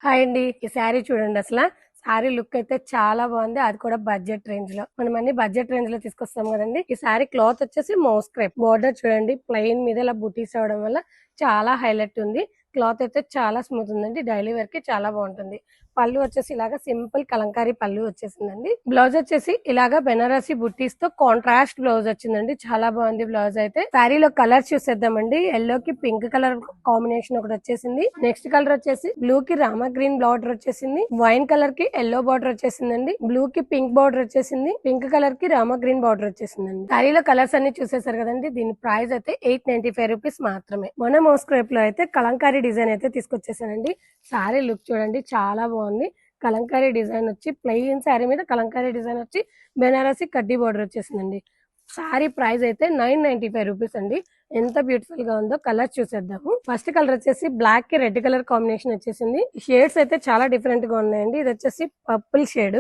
Hi అండి. ఈ శారీ చూడండి అసలు. శారీ లుక్ అయితే చాలా బాగుంది. అది కూడా బడ్జెట్ రేంజ్ లో. మనం అన్ని బడ్జెట్ రేంజ్ లో తీసుకొస్తాం కదండి. ఈ శారీ క్లాత్ వచ్చేసి మోస్ క్రేప్ బోర్డర్ చూడండి. ప్లెయిన్ మీద ఇలా బుటీస్ అవడం వల్ల చాలా హైలైట్ ఉంది. క్లాత్ అయితే చాలా స్మూత్ ఉందండి. డైలీ వేర్ కి చాలా బాగుంటుంది. పళ్ళు వచ్చేసి ఇలాగా సింపుల్ కలంకారీ పళ్ళు వచ్చేసిందండి. బ్లౌజ్ వచ్చేసి ఇలాగా బెనారసి బుట్టీస్ తో కాంట్రాస్ట్ బ్లౌజ్ వచ్చిందండి. చాలా బాగుంది బ్లౌజ్ అయితే. శారీలో కలర్ చూసేద్దామండి. ఎల్లో కి పింక్ కలర్ కాంబినేషన్ ఒకటి వచ్చేసింది. నెక్స్ట్ కలర్ వచ్చేసి బ్లూ కి రామా గ్రీన్ బార్డర్ వచ్చేసింది. వైన్ కలర్ కి ఎల్లో బార్డర్ వచ్చేసిందండి. బ్లూ కి పింక్ బార్డర్ వచ్చేసింది. పింక్ కలర్ కి రామా గ్రీన్ బార్డర్ వచ్చేసిందండి. శారీలో కలర్స్ అన్ని చూసేసారు కదండి. దీని ప్రైస్ అయితే 895 రూపీస్ మాత్రమే. మన మోస్క్రేప్ లో అయితే కలంకారీ డిజైన్ అయితే తీసుకొచ్చేసానండి. శారీ లుక్ చూడండి చాలా బాగుంది. కలంకారీ డిజైన్ వచ్చి ప్లెయిన్ శారీ మీద కలంకారీ డిజైన్ వచ్చి బెనారసి కడ్డీ బార్డర్ వచ్చేసిందండి. శారీ ప్రైస్ అయితే 995 రూపీస్ అండి. ఎంత బ్యూటిఫుల్ గా ఉందో కలర్ చూసేద్దాము. ఫస్ట్ కలర్ వచ్చేసి బ్లాక్ కి రెడ్ కలర్ కాంబినేషన్ వచ్చేసింది. షేడ్స్ అయితే చాలా డిఫరెంట్ గా ఉన్నాయండి. ఇది వచ్చేసి పర్పుల్ షేడ్,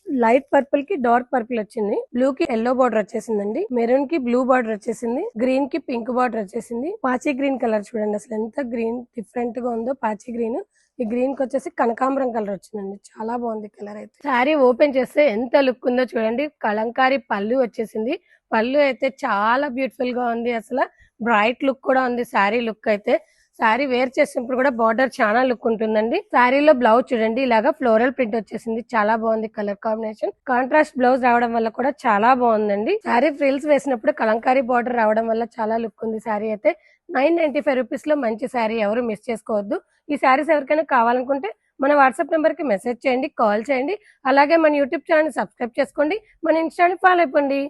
లైట్ పర్పుల్ కి డార్క్ పర్పుల్ వచ్చింది. బ్లూ కి ఎల్లో బార్డర్ వచ్చేసిందండి. మెరూన్ కి బ్లూ బార్డర్ వచ్చేసింది. గ్రీన్ కి పింక్ బార్డర్ వచ్చేసింది. పాచి గ్రీన్ కలర్ చూడండి అసలు ఎంత గ్రీన్ డిఫరెంట్ గా ఉందో. పాచి గ్రీన్, ఈ గ్రీన్ కి వచ్చేసి కనకాంబరం కలర్ వచ్చిందండి. చాలా బాగుంది కలర్ అయితే. శారీ ఓపెన్ చేస్తే ఎంత లుక్ ఉందో చూడండి. కలంకారీ పళ్ళు వచ్చేసింది. పళ్ళు అయితే చాలా బ్యూటిఫుల్ గా ఉంది. అసలు బ్రైట్ లుక్ కూడా ఉంది శారీ లుక్ అయితే. శారీ వేర్ చేసినప్పుడు కూడా బార్డర్ చాలా లుక్ ఉంటుందండి. శారీలో బ్లౌజ్ చూడండి ఇలాగా ఫ్లోరల్ ప్రింట్ వచ్చేసింది. చాలా బాగుంది కలర్ కాంబినేషన్. కాంట్రాస్ట్ బ్లౌజ్ రావడం వల్ల కూడా చాలా బాగుందండి. శారీ ఫ్రిల్స్ వేసినప్పుడు కలంకారీ బార్డర్ రావడం వల్ల చాలా లుక్ ఉంది. శారీ అయితే 995 రూపీస్ లో మంచి శారీ, ఎవరు మిస్ చేసుకోవద్దు. ఈ శారీస్ ఎవరికైనా కావాలనుకుంటే మన వాట్సాప్ నెంబర్ కి మెసేజ్ చేయండి, కాల్ చేయండి. అలాగే మన యూట్యూబ్ ఛానల్ సబ్స్క్రైబ్ చేసుకోండి, మన ఇన్స్టాని ఫాలో అయిపోండి.